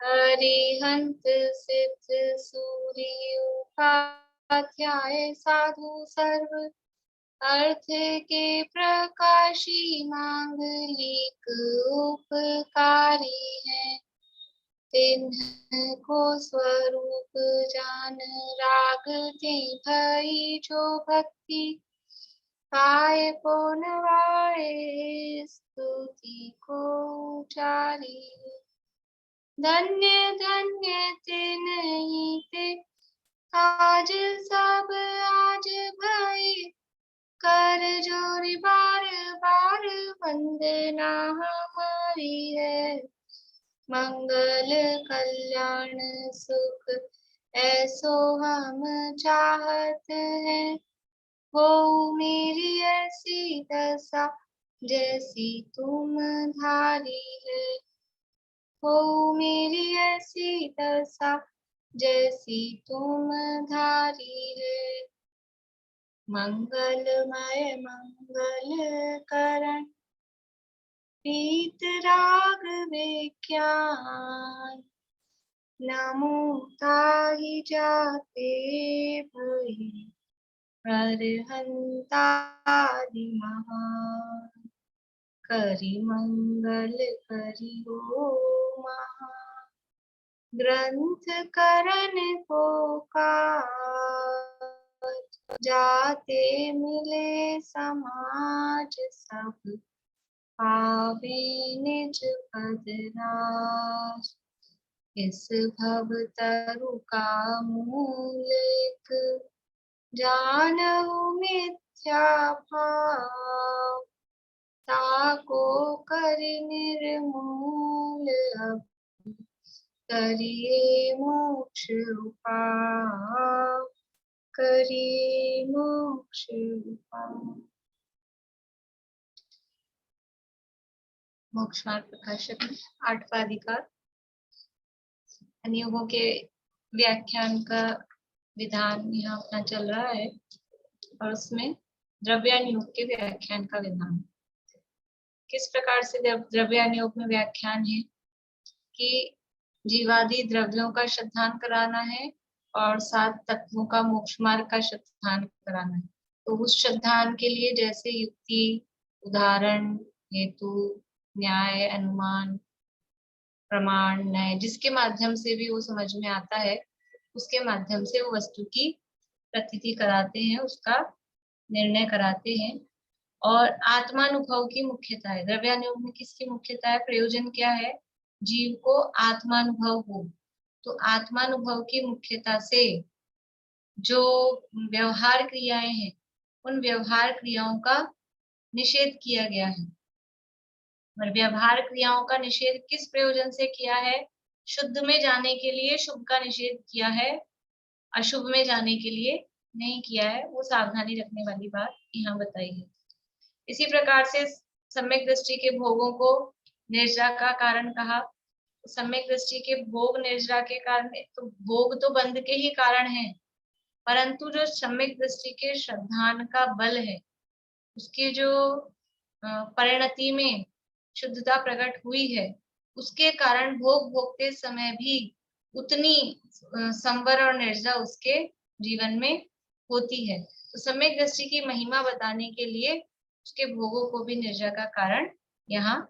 अरिहंत सिद्ध सूर्य उपाध्याय साधु सर्व अर्थ के प्रकाशी मांगलिक उपकारी है। तिन्ह को स्वरूप जान राग ते भई जो भक्ति पाए को नवाए स्तुति को उचारी। धन्य धन्य तिन्हि ते काज सब आज भई कर जोरी बार बार वंदना हमारी है। मंगल कल्याण सुख ऐसो हम चाहत हैं। हो मेरी ऐसी दशा जैसी तुम धारी है। हो मेरी ऐसी दशा जैसी तुम धारी है। मंगलमय मंगल करण पीत राग विज्ञान नमो ताहि जाते भई अरहंतादि महान। करि मंगल करि हो महान ग्रंथ करण को जाते मिले समाज सब पावे निज पद राज। इस भव तरु का मूल एक जानहु मिथ्या भाव ताको कर निर्मूल अब करिए मोक्ष उपाय करिए मोक्ष उपाय। मोक्ष मार्ग प्रकाशक 8वां अधिकार नियमों के व्याख्यान का विधान यहाँ अपना चल रहा है और उसमें द्रव्यानुयोग के व्याख्यान का विधान किस प्रकार से द्रव्यानुयोग में व्याख्यान है कि जीवादि द्रव्यों का श्रद्धान कराना है और 7 तत्वों का मोक्ष मार्ग का श्रद्धान कराना है। तो उस श्रद्धान के लिए जैसे युक्ति उदाहरण हेतु न्याय अनुमान प्रमाण न्याय जिसके माध्यम से भी वो समझ में आता है उसके माध्यम से वो वस्तु की प्रतीति कराते हैं उसका निर्णय कराते हैं। और आत्मानुभव की मुख्यता है द्रव्यानुयोग में किसकी मुख्यता है प्रयोजन क्या है जीव को आत्मानुभव हो। तो आत्मानुभव की मुख्यता से जो व्यवहार क्रियाएं हैं उन व्यवहार क्रियाओं का निषेध किया गया है। और व्यवहार क्रियाओं का निषेध किस प्रयोजन से किया है शुद्ध में जाने के लिए शुभ का निषेध किया है अशुभ में जाने के लिए नहीं किया है। वो सावधानी रखने वाली बात यहाँ बताई है। इसी प्रकार से सम्यक दृष्टि के भोगों को निर्जरा का कारण कहा। सम्यक दृष्टि के भोग निर्जरा के कारण तो भोग तो बंध के ही कारण है परंतु जो सम्यक दृष्टि के श्रद्धान का बल है उसके जो परिणति में शुद्धता प्रकट हुई है उसके कारण भोग भोगते समय भी उतनी संवर और निर्जरा उसके जीवन में होती है। तो सम्यक दृष्टि की महिमा बताने के लिए उसके भोगों को भी निर्जरा का कारण यहाँ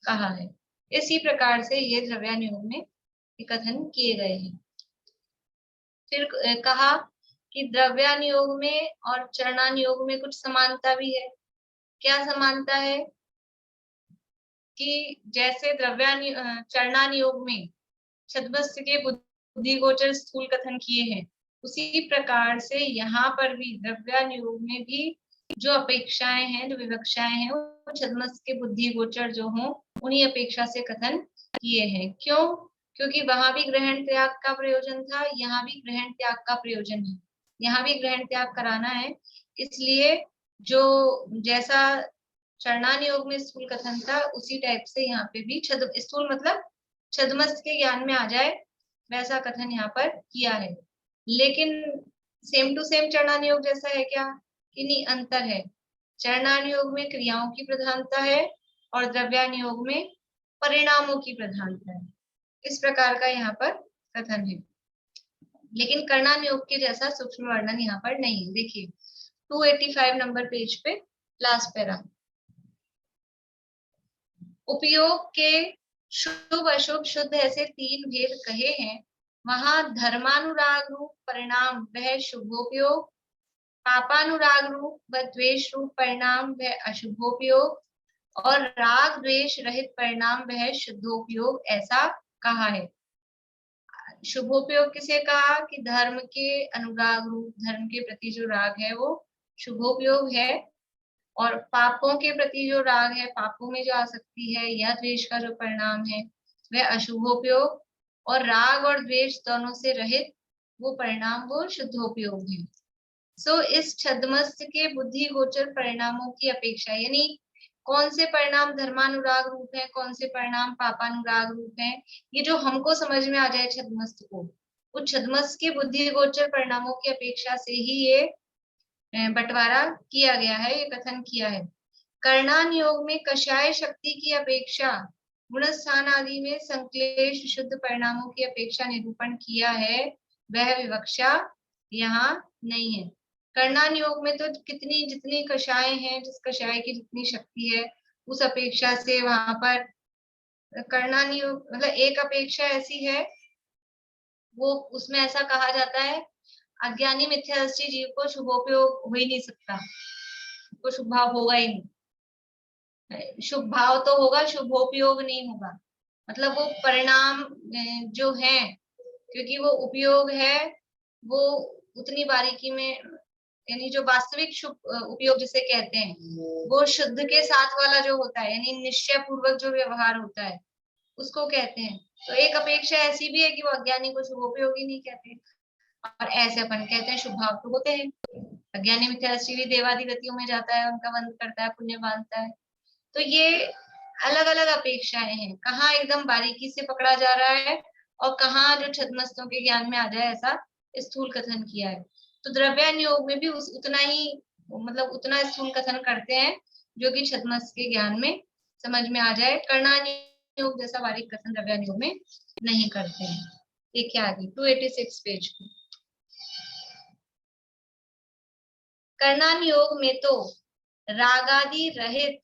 कहा है। इसी प्रकार से ये द्रव्यानुयोग में कथन किए गए हैं। फिर कहा कि द्रव्यानुयोग में और चरणानुयोग में कुछ समानता भी है। क्या समानता है कि जैसे चरणानुयोग में छद्मस्थ के बुद्धि गोचर स्थूल कथन किए हैं उसी प्रकार से यहाँ पर भी द्रव्यानुयोग में भी जो अपेक्षाएं हैं जो विवक्षाएं हैं वो छद्मस्थ के बुद्धि गोचर जो हों उन्हीं अपेक्षा से कथन किए हैं। क्यों? क्योंकि वहां भी ग्रहण त्याग का प्रयोजन था यहाँ भी ग्रहण त्याग का प्रयोजन है। यहाँ भी ग्रहण त्याग कराना है इसलिए जो जैसा चरणानुयोग में स्थूल कथन था उसी टाइप से यहाँ पे भी स्थूल मतलब छद्मस्थ के ज्ञान में आ जाए वैसा कथन यहाँ पर किया है। लेकिन सेम टू सेम चरणानुयोग जैसा है क्या कि नहीं अंतर है। चरणानुयोग में क्रियाओं की प्रधानता है और द्रव्यानुयोग में परिणामों की प्रधानता है। इस प्रकार का यहाँ पर कथन है, लेकिन कर्णानुयोग के जैसा सूक्ष्म वर्णन यहाँ पर नहीं है। देखिए 285 नंबर पेज पे लास्ट पैरा, उपयोग के शुभ अशुभ शुद्ध ऐसे 3 भेद कहे हैं, वहां धर्मानुराग रूप परिणाम वह शुभोपयोग, पापानुराग रूप व द्वेष रूप परिणाम वह अशुभोपयोग, और राग द्वेष रहित परिणाम वह शुद्धोपयोग, ऐसा कहा है। शुभोपयोग किसे कहा कि धर्म के अनुराग रूप, धर्म के प्रति जो राग है वो शुभोपयोग है, और पापों के प्रति जो राग है, पापों में जो आसक्ति है या द्वेष का जो परिणाम है वह अशुभोपयोग, और राग और द्वेष दोनों से रहित वो परिणाम वो शुद्धोपयोग है। सो इस छद्मस्त के बुद्धि गोचर परिणामों की अपेक्षा, यानी कौन से परिणाम धर्मानुराग रूप है, कौन से परिणाम पापानुराग रूप है, ये जो हमको समझ में आ जाए छद्मस्त को, उस छद्मस्त के बुद्धि गोचर परिणामों की अपेक्षा से ही ये बंटवारा किया गया है, ये कथन किया है। कर्णान योग में कषाय शक्ति की अपेक्षा गुणस्थान आदि में संक्लेश शुद्ध परिणामों की अपेक्षा निरूपण किया है, वह विवक्षा यहाँ नहीं है। कर्णान योग में तो कितनी जितनी कषाय हैं, जिस कषाय की जितनी शक्ति है उस अपेक्षा से वहां पर कर्णान योग मतलब एक अपेक्षा ऐसी है, वो उसमें ऐसा कहा जाता है अज्ञानी मिथ्यादृष्टि जीव को शुभोपयोग हो ही नहीं सकता, को शुभ भाव होगा ही नहीं। शुभ भाव तो होगा, शुभोपयोग नहीं होगा। मतलब वो परिणाम जो है, क्योंकि वो उपयोग है वो उतनी बारीकी में, यानी जो वास्तविक शुभ उपयोग जिसे कहते हैं वो शुद्ध के साथ वाला जो होता है, यानी निश्चय पूर्वक जो व्यवहार होता है उसको कहते हैं। तो एक अपेक्षा ऐसी भी है कि वो अज्ञानी को शुभोपयोगी नहीं कहते, और ऐसे अपन कहते हैं शुभ भाव तो होते हैं। अज्ञानी मिथ्यादृष्टि भी देवादि गतियों में जाता है, उनका बंध करता है, पुण्य बांधता है। तो ये अलग अलग अपेक्षाएं हैं, कहाँ एकदम बारीकी से पकड़ा जा रहा है और कहाँ जो छद्मस्तों के ज्ञान में आ जाए, ऐसा स्थूल कथन किया है। तो द्रव्यान योग में भी उतना ही मतलब उतना स्थूल कथन करते हैं जो कि छद्मस्त के ज्ञान में समझ में आ जाए। कर्णान योग जैसा बारीक कथन द्रव्यान योग में नहीं करते हैं। देखिए आगे 286 पेज पे, कर्णान योग में तो रागादि रहित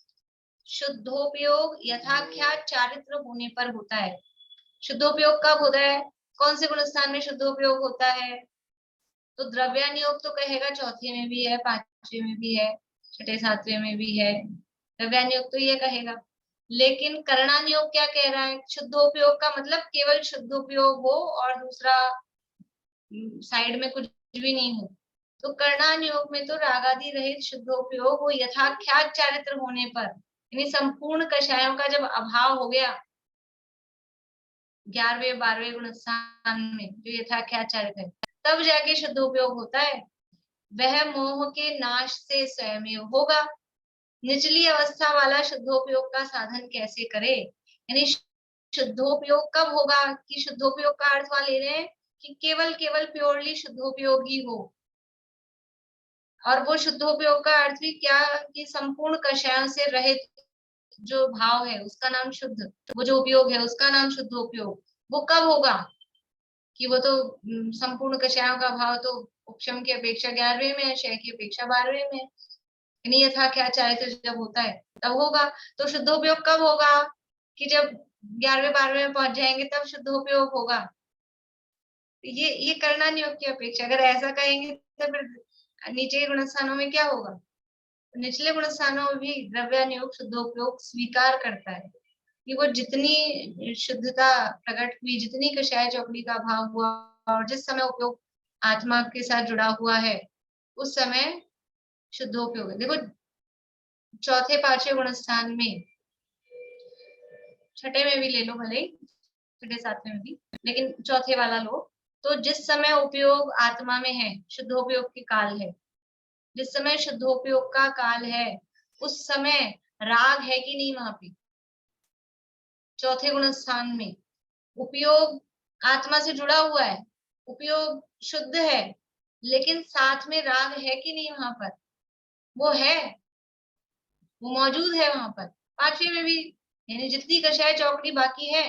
शुद्धोपयोग यथाख्यात चारित्र होने पर होता है। शुद्धोपयोग कब होता है, कौन से गुणस्थान में शुद्धोपयोग होता है? तो द्रव्यान योग तो कहेगा चौथे में भी है, पांचवे में भी है, छठे सातवें में भी है, द्रव्यान योग तो ये कहेगा। लेकिन कर्णान योग क्या कह रहा है, शुद्धोपयोग का मतलब केवल शुद्धोपयोग हो और दूसरा साइड में कुछ भी नहीं हो। तो कर्णान योग में तो रागादि रहित शुद्धोपयोग वो यथाख्यात चारित्र होने पर, यानी संपूर्ण कषायों का जब अभाव हो गया 11वें 12वें गुणस्थान में जो यथाख्यात चारित्र है, तब जाके शुद्धोपयोग होता है। वह मोह के नाश से स्वयं होगा। निचली अवस्था वाला शुद्धोपयोग का साधन कैसे करे, यानी शुद्धोपयोग कब होगा कि शुद्धोपयोग का अर्थ वहां ले रहे हैं कि केवल केवल प्योरली शुद्धोपयोगी हो, और वो शुद्धोपयोग का अर्थ भी क्या कि संपूर्ण कषायों से रहित जो भाव है उसका नाम शुद्ध, वो जो उपयोग है उसका नाम शुद्धोपयोग। वो कब होगा कि वो तो संपूर्ण कषायों का भाव तो उपशम की अपेक्षा 11वें में है, क्षय की अपेक्षा 12वें में है, यानी यथाख्यात चारित्र जब होता है तब होगा। तो शुद्धोपयोग कब होगा कि जब 11वें 12वें में पहुंच जाएंगे तब शुद्धोपयोग होगा। ये कर्णान योग की अपेक्षा, अगर ऐसा कहेंगे तो फिर नीचे के गुणस्थानों में क्या होगा, निचले गुणस्थानों में भी द्रव्यान योग शुद्धोपयोग स्वीकार करता है कि वो जितनी शुद्धता प्रकट हुई, जितनी कषाय चौकड़ी का भाव हुआ और जिस समय उपयोग आत्मा के साथ जुड़ा हुआ है उस समय शुद्धोपयोग है। देखो चौथे पांचवें गुणस्थान में, छठे में भी ले लो भले, छठे सातवें में भी, लेकिन चौथे वाला लो, तो जिस समय उपयोग आत्मा में है, शुद्धोपयोग की काल है, जिस समय शुद्धोपयोग का काल है उस समय राग है कि नहीं वहां पे, चौथे गुणस्थान में उपयोग आत्मा से जुड़ा हुआ है, उपयोग शुद्ध है, लेकिन साथ में राग है कि नहीं वहां पर, वो है, वो मौजूद है वहां पर। पांचवे में भी, यानी जितनी कषाय चौकड़ी बाकी है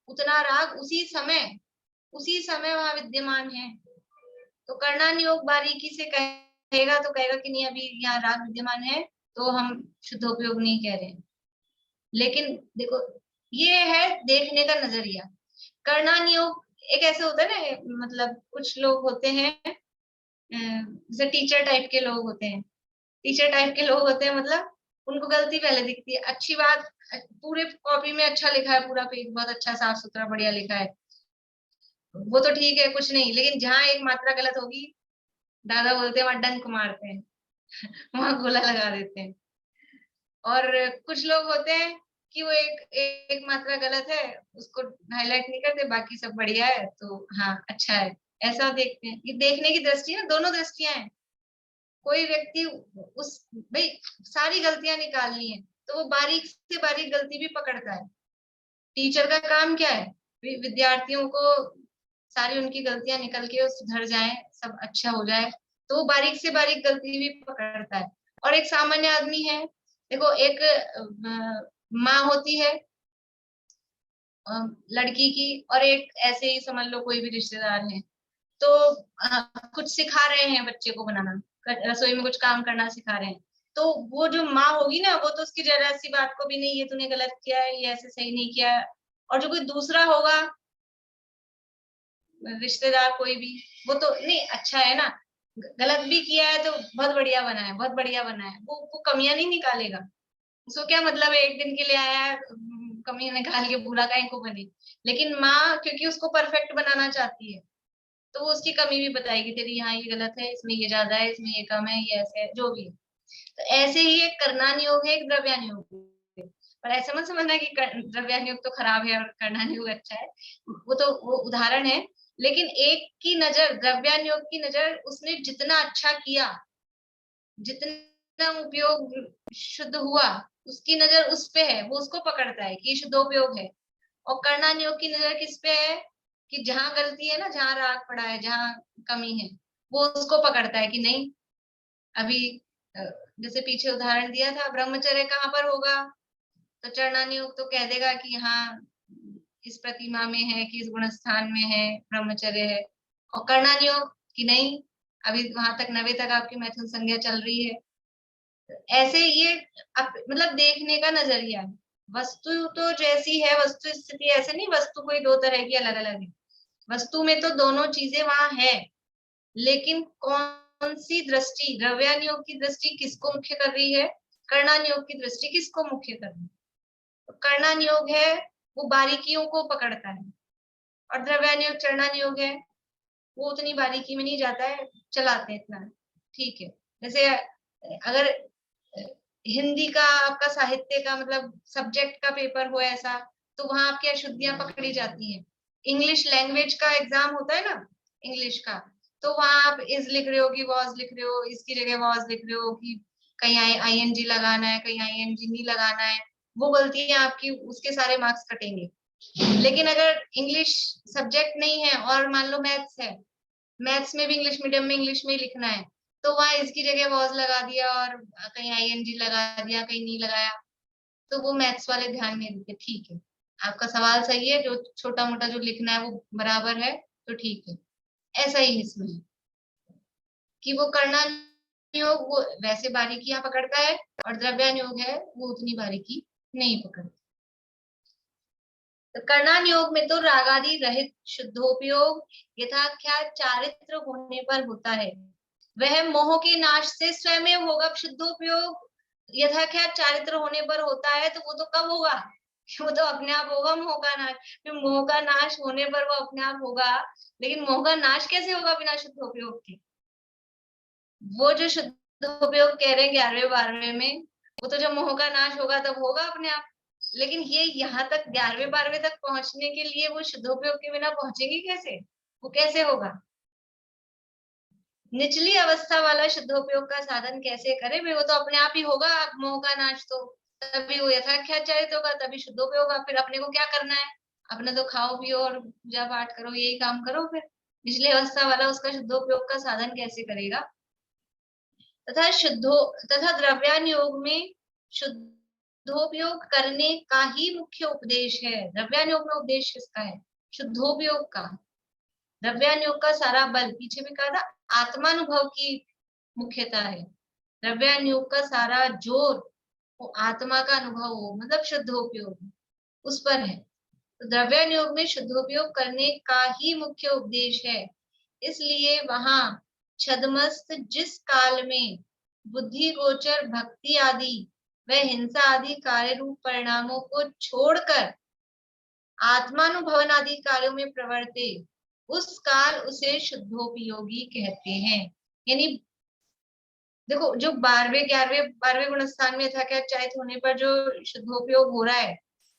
उतना राग उसी समय वहां विद्यमान है। तो कर्णान योग बारीकी से कहेगा तो कहेगा कि नहीं, अभी यहाँ राग विद्यमान है तो हम शुद्धोपयोग नहीं कह रहे। लेकिन देखो, ये है देखने का नजरिया। कर्णान योग एक ऐसे होता है ना, मतलब कुछ लोग होते हैं जैसे टीचर टाइप के लोग होते हैं। टीचर टाइप के लोग होते हैं मतलब उनको गलती पहले दिखती है, अच्छी बात पूरे कॉपी में अच्छा लिखा है, पूरा पेज बहुत अच्छा साफ सुथरा बढ़िया लिखा है, वो तो ठीक है कुछ नहीं, लेकिन जहाँ एक मात्रा गलत होगी, दादा बोलते हैं वहां डंक मारते हैं वहां गोला लगा देते हैं। और कुछ लोग होते हैं कि वो एक मात्रा गलत है उसको हाईलाइट नहीं करते, बाकी सब बढ़िया है तो हाँ अच्छा है, ऐसा देखते हैं। ये देखने की दृष्टि है, दोनों दृष्टियां हैं। कोई व्यक्ति उस भाई सारी गलतियां निकालनी है तो वो बारीक से बारीक गलती भी पकड़ता है। टीचर का काम क्या है, विद्यार्थियों को सारी उनकी गलतियां निकल के सुधर जाए, सब अच्छा हो जाए, तो वो बारीक से बारीक गलती भी पकड़ता है। और एक सामान्य आदमी है, देखो एक माँ होती है लड़की की, और एक ऐसे ही समझ लो कोई भी रिश्तेदार है, तो कुछ सिखा रहे हैं बच्चे को बनाना, रसोई में कुछ काम करना सिखा रहे हैं, तो वो जो माँ होगी ना, वो तो उसकी जरा सी बात को भी नहीं, ये तूने गलत किया है, ये ऐसे सही नहीं किया है। और जो कोई दूसरा होगा रिश्तेदार कोई भी, वो तो नहीं अच्छा है ना, गलत भी किया है तो बहुत बढ़िया बना है, बहुत बढ़िया बना है, वो कमियां नहीं निकालेगा। उसको क्या मतलब है, एक दिन के लिए आया है, कमी निकाल के बुरा काहे को बने। लेकिन माँ क्योंकि उसको परफेक्ट बनाना चाहती है, तो वो उसकी कमी भी बताएगी, तेरी यहाँ ये गलत है, इसमें ये ज्यादा है, इसमें ये कम है, ये ऐसे है, जो भी है। तो ऐसे ही एक कर्णान योग है, एक द्रव्यान योग है। पर ऐसा मत समझना कि द्रव्यान योग तो खराब है और कर्णान योग अच्छा है, वो उदाहरण है। लेकिन एक की नजर, द्रव्यान योग की नजर, उसने जितना अच्छा किया, जितना उपयोग शुद्ध हुआ, उसकी नजर उस पे है, वो उसको पकड़ता है कि शुद्धोपयोग है। और कर्णान योग की नजर किस पे है कि जहां गलती है ना, जहां राग पड़ा है, जहां कमी है, वो उसको पकड़ता है कि नहीं, अभी अ, जैसे पीछे उदाहरण दिया था, ब्रह्मचर्य कहाँ पर होगा, तो चरणान योग तो कह देगा कि हाँ इस प्रतिमा में है कि इस गुण स्थान में है, ब्रह्मचर्य है। और कर्णान योग कि नहीं, अभी वहां तक नवे तक आपकी मैथुन संज्ञा चल रही है। ऐसे ये मतलब देखने का नजरिया है। वस्तु तो जैसी है, वस्तु स्थिति ऐसे नहीं, वस्तु कोई दो तरह की अलग अलग है, वस्तु में तो दोनों चीजें वहां है, लेकिन कौन सी दृष्टि, द्रव्यान योग की दृष्टि किसको मुख्य कर रही है, कर्णान योग की दृष्टि किसको मुख्य कर रही है। तो कर्णान योग है वो बारीकियों को पकड़ता है, और द्रव्यान योग चरणान योग है वो उतनी बारीकी में नहीं जाता है, चलाते हैं इतना, ठीक है। जैसे अगर हिंदी का आपका साहित्य का मतलब सब्जेक्ट का पेपर हो ऐसा, तो वहां आपकी अशुद्धियां पकड़ी जाती हैं। इंग्लिश लैंग्वेज का एग्जाम होता है ना, इंग्लिश का, तो वहां आप इज लिख रहे हो कि वॉज लिख रहे हो, इसकी जगह वॉज लिख रहे हो, कि कहीं आईएनजी लगाना है, कहीं आईएनजी नहीं लगाना है, वो गलतियां आपकी, उसके सारे मार्क्स कटेंगे। लेकिन अगर इंग्लिश सब्जेक्ट नहीं है और मान लो मैथ्स है, मैथ्स में भी इंग्लिश मीडियम में इंग्लिश में ही लिखना है, तो वहां इसकी जगह वॉज लगा दिया और कहीं आईएनजी लगा दिया, कहीं नहीं लगाया, तो वो मैथ्स वाले ध्यान नहीं देते, ठीक है आपका सवाल सही है, जो छोटा मोटा जो लिखना है वो बराबर है, तो ठीक है। ऐसा ही इसमें है कि वो करना योग वो वैसे बारीकियां पकड़ता है, और द्रव्यान योग है वो उतनी बारीकी नहीं पकड़ता। तो कर्णान योग में तो रागादि रहित शुद्धोपयोग यथाख्यात चारित्र होने पर होता है। वह मोह के नाश से स्वयं होगा, शुद्धोपयोग यथाख्यात चारित्र होने पर होता है, तो वो तो कब होगा, वो तो अपने आप होगा मोह का नाश। फिर मोह का नाश होने पर वो अपने आप होगा, लेकिन मोह का नाश कैसे होगा बिना शुद्धोपयोग के। वो जो शुद्धोपयोग कह रहे हैं 11वें 12वें में, वो तो जब मोह का नाश होगा तब होगा अपने आप। लेकिन ये यहाँ तक 11वें 12वें तक पहुंचने के लिए वो शुद्धोपयोग के बिना पहुंचेंगे कैसे, वो कैसे होगा। निचली अवस्था वाला शुद्धोपयोग का साधन कैसे करे, वो तो अपने आप ही होगा मोह का नाश, तो तभी वो यथाख्याचारित होगा, तभी शुद्धोपयोग होगा। फिर अपने को क्या करना है, अपने तो खाओ पियो और पूजा पाठ करो, यही काम करो। फिर निचली अवस्था वाला उसका शुद्धोपयोग का साधन कैसे करेगा। तथा द्रव्यान योग में शुद्ध शुद्धोपयोग करने का ही मुख्य उपदेश है। द्रव्यानुयोग में उपदेश किसका है? शुद्धोपयोग का। द्रव्यानुयोग का सारा बल, पीछे भी कहा था, आत्मानुभव की मुख्यता है। द्रव्यानुयोग का सारा जोर वो आत्मा का अनुभव हो, मतलब शुद्धोपयोग, उस पर है। तो द्रव्यानुयोग में शुद्धोपयोग करने का ही मुख्य उपदेश है। इसलिए वहां छद्मस्त जिस काल में बुद्धि गोचर भक्ति आदि व हिंसा आदि कार्य रूप परिणामों को छोड़कर आत्मानुभवन आदि कार्यों में प्रवर्ते, उस काल उसे शुद्धोपयोगी कहते हैं। यानी देखो, जो 12वें गुणस्थान में यथाख्यात होने पर जो शुद्धोपयोग हो रहा है,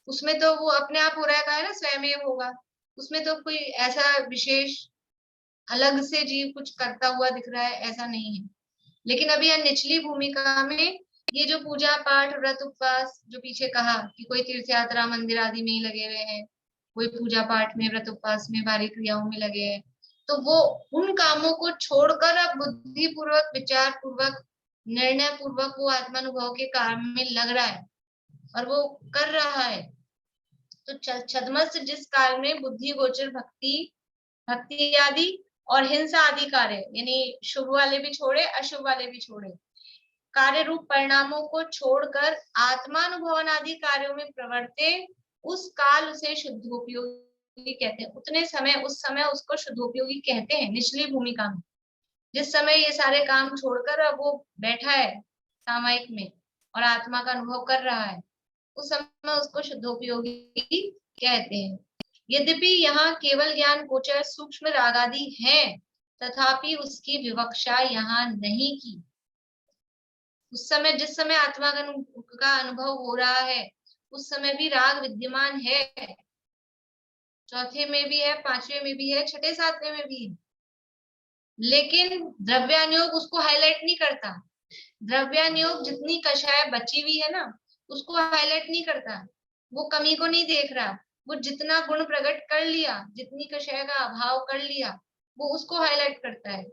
उसमें तो वो अपने आप हो रहा है, कहा है ना, स्वयं होगा। उसमें तो कोई ऐसा विशेष अलग से जीव कुछ करता हुआ दिख रहा है, ऐसा नहीं है। लेकिन अभी यह निचली भूमिका में ये जो पूजा पाठ व्रत उपवास, जो पीछे कहा कि कोई तीर्थ यात्रा मंदिर आदि में ही लगे हुए हैं, कोई पूजा पाठ में व्रत उपवास में बाहरी क्रियाओं में लगे हैं, तो वो उन कामों को छोड़कर अब बुद्धि पूर्वक विचार पूर्वक निर्णय पूर्वक वो आत्मानुभव के काम में लग रहा है और वो कर रहा है। तो छद्मस्त जिस काल में बुद्धि गोचर भक्ति आदि और हिंसा आदि कार्य, यानी शुभ वाले भी छोड़े अशुभ वाले भी छोड़े, कार्य रूप परिणामों को छोड़कर आत्मानुभवन आदि कार्यों में प्रवर्ते, उस काल उसे शुद्धोपयोगी कहते हैं। उस समय उसको शुद्धोपयोगी कहते हैं। निचली भूमिका में जिस समय ये सारे काम छोड़कर अब वो बैठा है सामायिक में और आत्मा का अनुभव कर रहा है, उस समय उसको शुद्धोपयोगी कहते हैं। यद्यपि यहाँ केवल ज्ञान गोचर सूक्ष्म राग आदि है, तथापि उसकी विवक्षा यहाँ नहीं की। उस समय जिस समय आत्मा का अनुभव हो रहा है, उस समय भी राग विद्यमान है। चौथे में भी है, पांचवे में भी है, छठे सातवें में भी है। लेकिन द्रव्यानुयोग उसको हाईलाइट नहीं करता। द्रव्यानुयोग जितनी कषाय बची हुई है ना, उसको हाईलाइट नहीं करता। वो कमी को नहीं देख रहा। वो जितना गुण प्रकट कर लिया, जितनी कषाय का अभाव कर लिया, वो उसको हाईलाइट करता है।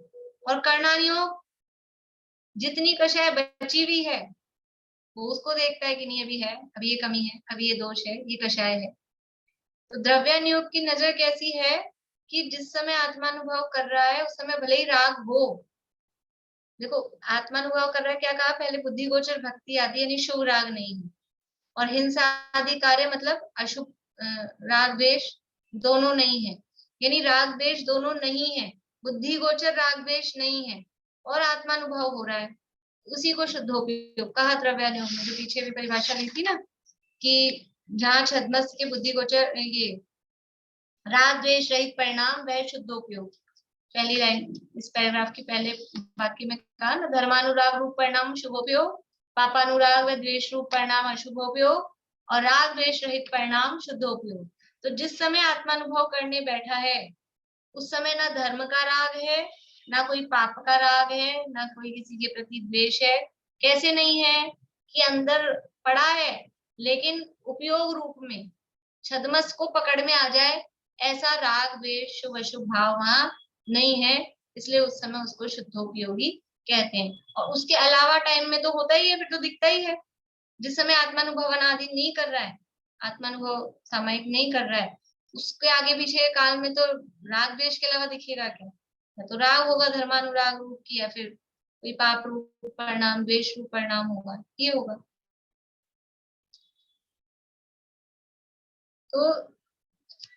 और कर्णानुयोग जितनी कषाय बची हुई है, वो उसको देखता है कि नहीं अभी है, अभी ये कमी है, अभी ये दोष है, ये कषाय है। तो द्रव्यानुयोग की नजर कैसी है कि जिस समय आत्मानुभव कर रहा है, उस समय भले ही राग हो, देखो आत्मानुभव कर रहा है, क्या कहा पहले, बुद्धि गोचर भक्ति आदि, यानी शुभ राग नहीं है, और हिंसा आदि कार्य मतलब अशुभ राग द्वेष दोनों नहीं है, यानी राग द्वेष दोनों नहीं है, बुद्धि गोचर राग द्वेष नहीं है, और आत्मानुभव हो रहा है, उसी को शुद्धोपयोग कहा द्रव्यानुयोग में। जो पीछे भी परिभाषा ली थी ना, कि जहाँ छद्मस्त के बुद्धि गोचर ये राग द्वेष रहित परिणाम वह शुद्धोपयोग, पहली लाइन इस पैराग्राफ की पहले वाक्य में कहा ना, धर्मानुराग रूप परिणाम शुभोपयोग, पापानुराग व द्वेष रूप परिणाम अशुभोपयोग, और राग द्वेष रहित परिणाम शुद्धोपयोग। तो जिस समय आत्मानुभव करने बैठा है, उस समय ना धर्म का राग है, ना कोई पाप का राग है, ना कोई किसी के प्रति द्वेष है। कैसे नहीं है कि अंदर पड़ा है, लेकिन उपयोग रूप में छद्मस को पकड़ में आ जाए, ऐसा राग द्वेष शुभ अशुभ भाव वहां नहीं है, इसलिए उस समय उसको शुद्धोपयोगी कहते हैं। और उसके अलावा टाइम में तो होता ही है, फिर तो दिखता ही है। जिस समय आत्मानुभवन आदि नहीं कर रहा है, आत्मानुभव सामायिक नहीं कर रहा है, उसके आगे पीछे काल में तो राग द्वेष के अलावा दिखेगा क्या? या तो राग होगा धर्मानुराग रूप की, या फिर कोई पाप रूप परिणाम, द्वेष रूप परिणाम होगा, ये होगा। तो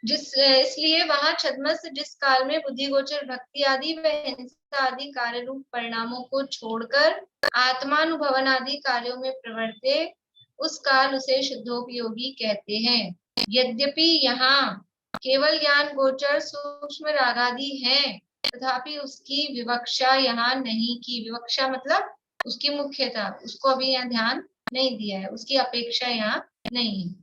इसलिए वहां छद्मस जिस काल में बुद्धि गोचर भक्ति आदि व हिंसा आदि कार्य रूप परिणामों को छोड़कर आत्मानुभवन आदि कार्यों में प्रवर्ते, उस काल उसे शुद्धोपयोगी कहते हैं। यद्यपि यहाँ केवल ज्ञान गोचर सूक्ष्म रागादि हैं, तथापि उसकी विवक्षा यहाँ नहीं की। विवक्षा मतलब उसकी मुख्यता, उसको अभी यहाँ ध्यान नहीं दिया है, उसकी अपेक्षा यहाँ नहीं है।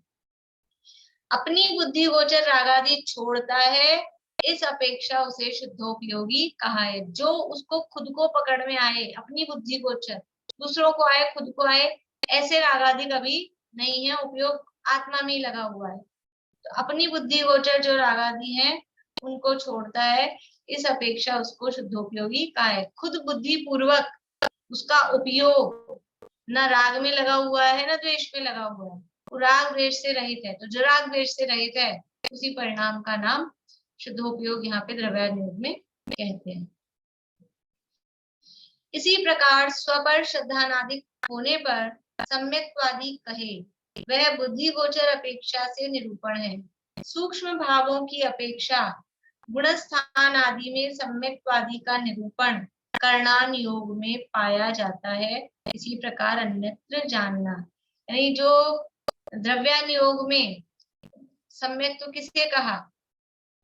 अपनी बुद्धि गोचर रागादि छोड़ता है, इस अपेक्षा उसे शुद्धोपयोगी कहा है। जो उसको खुद को पकड़ में आए, अपनी बुद्धि गोचर, दूसरों को आए खुद को आए, ऐसे रागादि कभी नहीं है, उपयोग आत्मा में ही लगा हुआ है। तो अपनी बुद्धि गोचर जो रागादि हैं उनको छोड़ता है, इस अपेक्षा उसको शुद्धोपयोगी कहा है। खुद बुद्धि पूर्वक उसका उपयोग ना राग में लगा हुआ है ना द्वेष में लगा हुआ है, वो राग द्वेष से रहित है। तो जो राग द्वेष से रहित है उसी परिणाम का नाम शुद्धोपयोग यहाँ पे द्रव्यानुयोग में कहते हैं। इसी प्रकार स्वपर श्रद्धानादि होने पर सम्यक्त्वादि कहे वह बुद्धि गोचर अपेक्षा से निरूपण है। सूक्ष्म भावों की अपेक्षा गुणस्थान आदि में सम्यक्त्वादि का निरूपण करणान योग में पाया जाता है। इसी प्रकार अन्यत्र जानना, यानी जो द्रव्यानुयोग में सम्यक तो किसके कहा,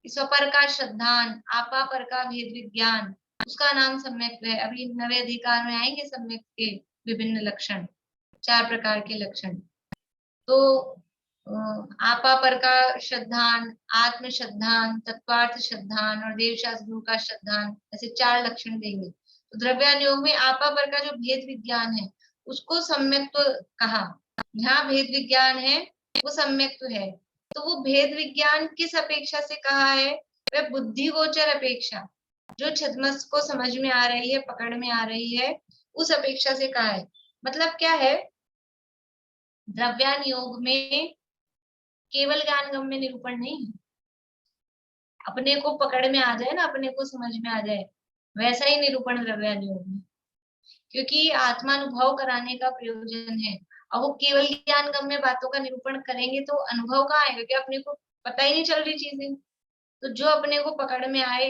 स्वपर का श्रद्धान, आपा पर का भेद विज्ञान, उसका नाम सम्यक है। अभी नवे अधिकार में आएंगे सम्यक के विभिन्न लक्षण, 4 प्रकार के लक्षण। तो आपा पर का श्रद्धान, आत्म श्रद्धान, तत्वार्थ श्रद्धान और देवशास्त्र गुरु का श्रद्धान, ऐसे 4 लक्षण देंगे। तो द्रव्यानुयोग में आपा पर का जो भेद विज्ञान है उसको सम्यक तो कहा, जहाँ भेद विज्ञान है वो सम्यक तो है। तो वो भेद विज्ञान किस अपेक्षा से कहा है, वह बुद्धि गोचर अपेक्षा, जो छद्मस को समझ में आ रही है, पकड़ में आ रही है, उस अपेक्षा से कहा है। मतलब क्या है, द्रव्यानुयोग में केवल ज्ञान गम्य निरूपण नहीं है, अपने को पकड़ में आ जाए ना, अपने को समझ में आ जाए, वैसा ही निरूपण द्रव्यानुयोग में, क्योंकि आत्मानुभव कराने का प्रयोजन है। और वो केवल ज्ञान गम्य बातों का निरूपण करेंगे तो अनुभव कहाँ आएगा, क्योंकि अपने को पता ही नहीं चल रही चीजें। तो जो अपने को पकड़ में आए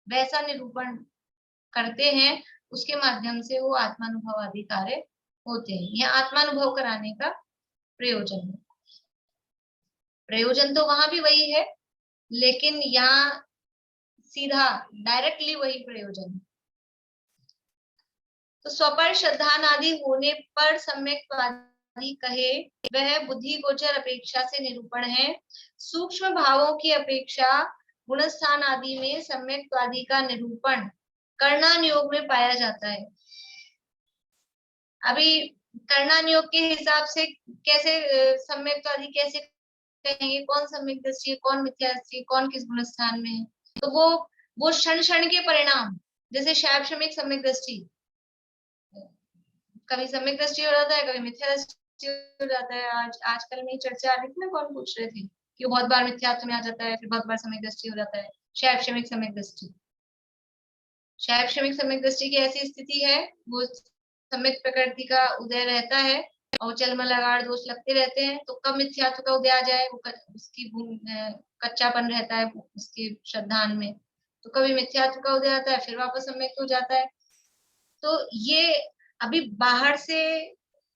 वैसा निरूपण करते हैं, उसके माध्यम से वो आत्मानुभव आदि कार्य होते हैं। यह आत्मानुभव कराने का प्रयोजन है। प्रयोजन तो वहां भी वही है, लेकिन यहाँ सीधा डायरेक्टली वही प्रयोजन है। तो स्वपर श्रद्धान आदि होने पर सम्यक आदि कहे वह बुद्धि गोचर अपेक्षा से निरूपण है। सूक्ष्म भावों की अपेक्षा गुणस्थान आदि में सम्यक आदि का निरूपण कर्णानुयोग में पाया जाता है। अभी कर्णानुयोग के हिसाब से कैसे सम्यक आदि कैसे कहेंगे, कौन सम्यक दृष्टि है, कौन मिथ्या दृष्टि है, कौन किस गुणस्थान में है। तो वो क्षण क्षण के परिणाम, जैसे शैक्षणिक सम्यक दृष्टि, कभी सम्यक दृष्टि हो जाता है, कभी मिथ्या दृष्टि हो जाता है। आजकल में चर्चा आ रही थी ना, कौन पूछ रहे थे कि बहुत बार मिथ्यात्व में आ जाता है, फिर बहुत बार सम्यक दृष्टि हो जाता है। शैक्षणिक सम्यक दृष्टि, शैक्षणिक सम्यक दृष्टि की ऐसी स्थिति है, वो सम्यक प्रकृति का उदय रहता है और चलमलगाड़ दोष लगते रहते हैं। तो कब मिथ्यात्व का उदय आ जाए, वो उसकी कच्चापन रहता है उसके श्रद्धान में, तो कभी मिथ्यात्व का उदय आता है, फिर वापस सम्यक हो जाता है। तो ये अभी बाहर से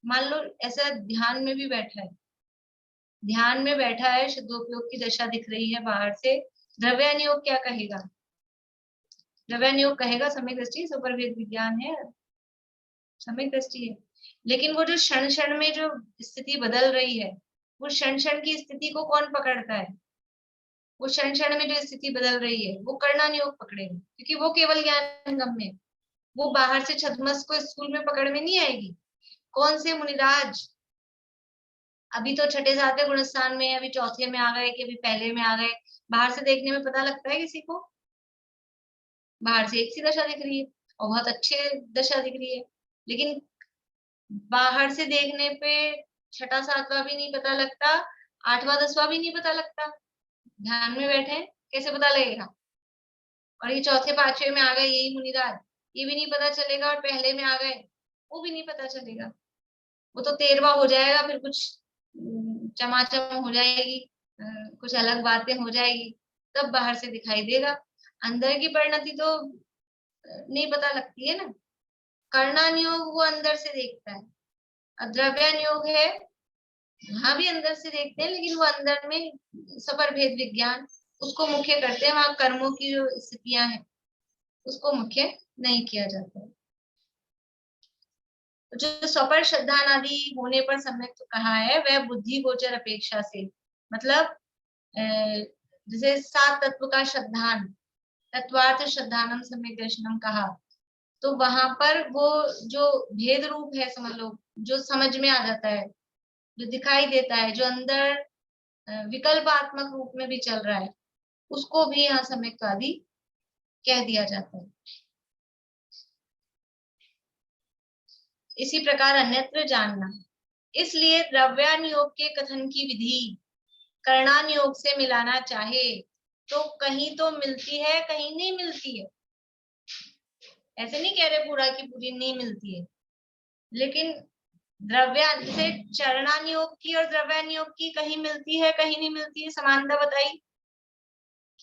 मान लो ऐसा ध्यान में भी बैठा है, ध्यान में बैठा है, शुद्धोपयोग की दशा दिख रही है बाहर से, द्रव्यानुयोग क्या कहेगा, द्रव्यानुयोग कहेगा सम्यक दृष्टि सुपर भेद विज्ञान है, सम्यक दृष्टि है। लेकिन वो जो क्षण क्षण में जो स्थिति बदल रही है, वो क्षण क्षण की स्थिति को कौन पकड़ता है, वो क्षण क्षण में जो स्थिति बदल रही है वो कर्णानुयोग पकड़ेगा, क्योंकि वो केवल ज्ञान गम्य, वो बाहर से छद्मस को स्कूल में पकड़ में नहीं आएगी। कौन से मुनिराज अभी तो छठे सातवें गुणस्थान में, अभी चौथे में आ गए कि अभी पहले में आ गए, बाहर से देखने में पता लगता है किसी को, बाहर से एक सी दशा दिख रही है और बहुत अच्छे दशा दिख रही है, लेकिन बाहर से देखने पे छठा सातवां भी नहीं पता लगता, आठवां दसवां भी नहीं पता लगता, ध्यान में बैठे कैसे पता लगेगा। और ये चौथे पांचवे में आ गए यही मुनिराज, ये भी नहीं पता चलेगा, और पहले में आ गए वो भी नहीं पता चलेगा। वो तो 13वां हो जाएगा, फिर कुछ चमाचम हो जाएगी, कुछ अलग बातें हो जाएगी, तब बाहर से दिखाई देगा। अंदर की परिणति तो नहीं पता लगती है ना। कर्णानुयोग वो अंदर से देखता है, और द्रव्यानुयोग है वहां भी अंदर से देखते हैं, लेकिन वो अंदर में सपर भेद विज्ञान उसको मुख्य करते हैं, वहां कर्मों की जो स्थितियां हैं उसको मुख्य नहीं किया जाता है। तो जो सपर श्रद्धान आदि होने पर सम्यक तो कहा है वह बुद्धि गोचर अपेक्षा से, मतलब जैसे 7 तत्व का श्रद्धान, तत्वार्थ श्रद्धानम सम्यक दर्शनम कहा, तो वहां पर वो जो भेद रूप है समझ लो, जो समझ में आ जाता है, जो दिखाई देता है, जो अंदर विकल्पात्मक रूप में भी चल रहा है, उसको भी यहाँ सम्यक्त्वादी कह दिया जाता है। इसी प्रकार अन्यत्र जानना। इसलिए द्रव्यानुयोग के कथन की विधि कर्णानुयोग से मिलाना चाहे तो कहीं तो मिलती है, कहीं नहीं मिलती है। ऐसे नहीं कह रहे पूरा की पूरी नहीं मिलती है, लेकिन से चरणानुयोग की और द्रव्यानुयोग की कहीं मिलती है, कहीं नहीं मिलती है। समानता बताई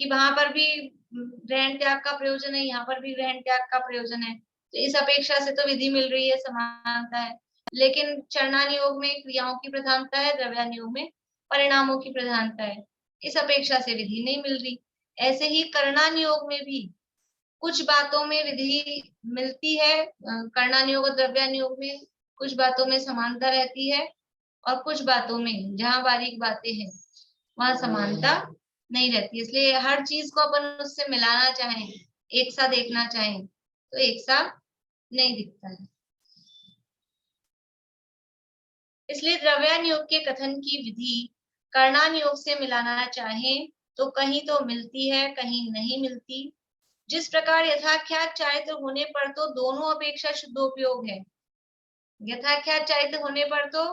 कि वहां पर भी ग्रहण त्याग का प्रयोजन है, यहाँ पर भी ग्रहण त्याग का प्रयोजन है, तो इस अपेक्षा से तो विधि मिल रही है, समानता है। लेकिन चरणानुयोग में क्रियाओं की प्रधानता है, द्रव्यानुयोग में परिणामों की प्रधानता है, इस अपेक्षा से विधि नहीं मिल रही। ऐसे ही कर्णानुयोग में भी कुछ बातों में विधि मिलती है, कर्णानुयोग और द्रव्यानुयोग में कुछ बातों में समानता रहती है, और कुछ बातों में जहां बारीक बातें हैं वहां समानता नहीं रहती। इसलिए हर चीज को अपन उससे मिलाना चाहें, एक सा देखना चाहें, तो एक सा नहीं दिखता है। इसलिए द्रव्यानुयोग के कथन की विधि कर्णानुयोग से मिलाना चाहें तो कहीं तो मिलती है, कहीं नहीं मिलती। जिस प्रकार यथाख्यात चारित्र होने पर तो दोनों अपेक्षा शुद्धोपयोग है। यथाख्यात चारित्र होने पर तो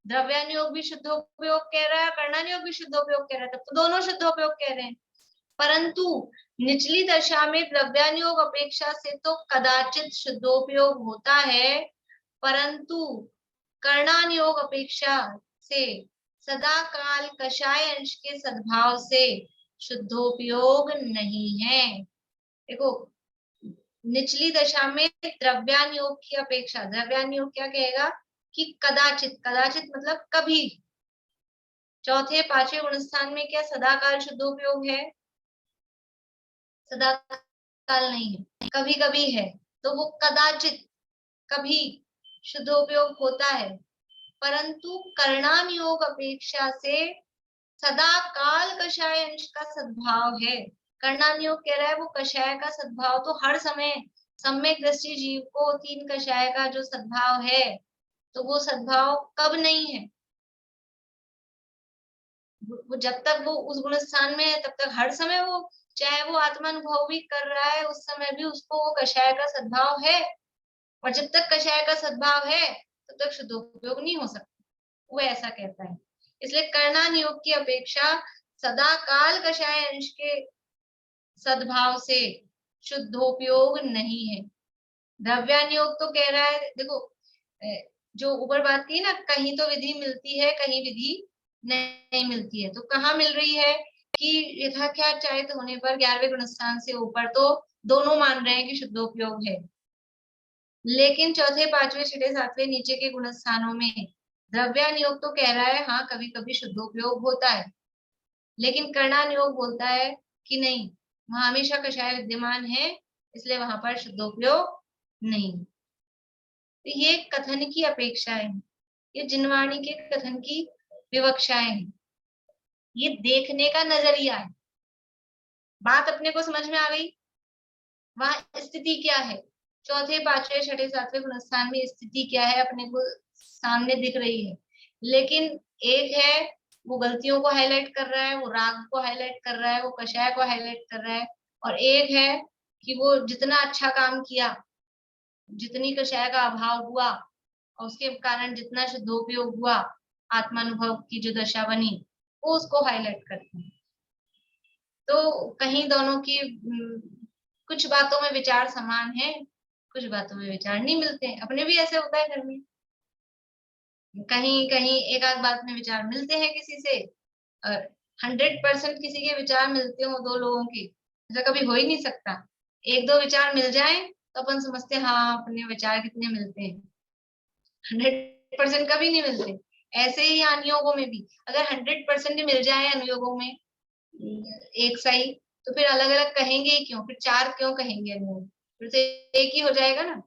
द्रव्यानुयोग भी शुद्धोपयोग कह रहा है, कर्णानुयोग भी शुद्धोपयोग कह रहा है, तब तो दोनों शुद्धोपयोग कह रहे हैं। परंतु निचली दशा में द्रव्यानुयोग अपेक्षा से तो कदाचित शुद्धोपयोग होता है, परंतु कर्णानुयोग अपेक्षा से सदा काल कषाय अंश के सद्भाव से शुद्धोपयोग नहीं है। देखो, निचली दशा में द्रव्यानुयोग की अपेक्षा, द्रव्यानुयोग क्या कहेगा कि कदाचित, कदाचित मतलब कभी, चौथे पांचवें गुणस्थान में क्या सदाकाल शुद्धोपयोग है? सदा काल नहीं है, कभी कभी है, तो वो कदाचित कभी शुद्धोपयोग होता है। परंतु कर्णानुयोग अपेक्षा से सदा काल कषाय अंश का सद्भाव है। कर्णानुयोग कह रहा है वो कषाय का सद्भाव तो हर समय सम्यक दृष्टि जीव को तीन कषाय का जो सद्भाव है, तो वो सद्भाव कब नहीं है? वो जब तक वो उस गुण स्थान में है तब तक हर समय वो, चाहे वो आत्मानुभव भी कर रहा है उस समय भी उसको वो कषाय का सद्भाव है, और जब तक कषाय का सद्भाव है तब तक शुद्धोपयोग नहीं हो सकता, वो ऐसा कहता है। इसलिए कर्णानुयोग की अपेक्षा सदा काल कषाय अंश के सद्भाव से शुद्धोपयोग नहीं है। द्रव्यानुयोग तो कह रहा है, देखो जो ऊपर बात की ना, कहीं तो विधि मिलती है, कहीं विधि नहीं मिलती है, तो कहाँ मिल रही है कि यथाख्यात चारित्र होने पर 11वें गुणस्थान से ऊपर तो दोनों मान रहे हैं कि शुद्धोपयोग है, लेकिन चौथे पांचवें छठे सातवें नीचे के गुणस्थानों में द्रव्यानुयोग तो कह रहा है हाँ कभी कभी शुद्धोपयोग होता है, लेकिन कर्णानुयोग बोलता है कि नहीं, वहां हमेशा कषाय विद्यमान है, इसलिए वहां पर शुद्धोपयोग नहीं। तो ये कथन की अपेक्षाएं हैं, ये जिनवाणी के कथन की विवक्षाएं हैं, ये देखने का नजरिया है। बात अपने को समझ में आ गई, वहां स्थिति क्या है, चौथे पांचवें छठे सातवें गुणस्थान में स्थिति क्या है अपने को सामने दिख रही है। लेकिन एक है वो गलतियों को हाईलाइट कर रहा है, वो राग को हाईलाइट कर रहा है, वो कषाय को हाईलाइट कर रहा है, और एक है कि वो जितना अच्छा काम किया, जितनी कषाय का अभाव हुआ और उसके कारण जितना शुद्धोपयोग हुआ, आत्मानुभव की जो दशा बनी, वो उसको हाईलाइट करते हैं। तो कहीं दोनों की कुछ बातों में विचार समान है, कुछ बातों में विचार नहीं मिलते हैं। अपने भी ऐसे होता है घर में, कहीं कहीं एक आध बात में विचार मिलते हैं किसी से, और 100% किसी के विचार मिलते हो दो लोगों के, ऐसा कभी हो ही नहीं सकता। एक दो विचार मिल जाए तो अपन समझते हैं हाँ अपने विचार कितने मिलते हैं, 100% कभी नहीं मिलते। ऐसे ही अनुयोगों में भी अगर 100% मिल जाए अनुयोगों में एक सही, तो फिर अलग अलग कहेंगे ही क्यों, फिर चार क्यों कहेंगे अनुयोग, फिर तो एक ही हो जाएगा ना।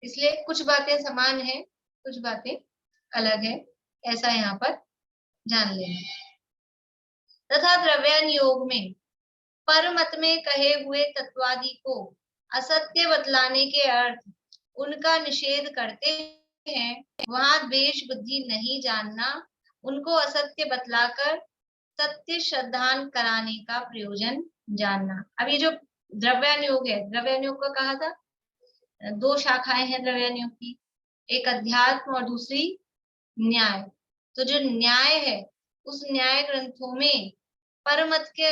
इसलिए कुछ बातें समान है, कुछ बातें अलग है, ऐसा यहाँ पर जान लेना। तथा द्रव्यानुयोग में पर मत में कहे हुए तत्वादि को असत्य बतलाने के अर्थ उनका निषेध करते हैं, वहां द्वेष बुद्धि नहीं जानना, उनको असत्य बतलाकर सत्य श्रद्धान कराने का प्रयोजन जानना। अब ये जो द्रव्यानुयोग है, द्रव्यानुयोग का कहा था दो शाखाएं हैं द्रव्यानुयोग की, एक अध्यात्म और दूसरी न्याय। तो जो न्याय है, उस न्याय ग्रंथों में परमत के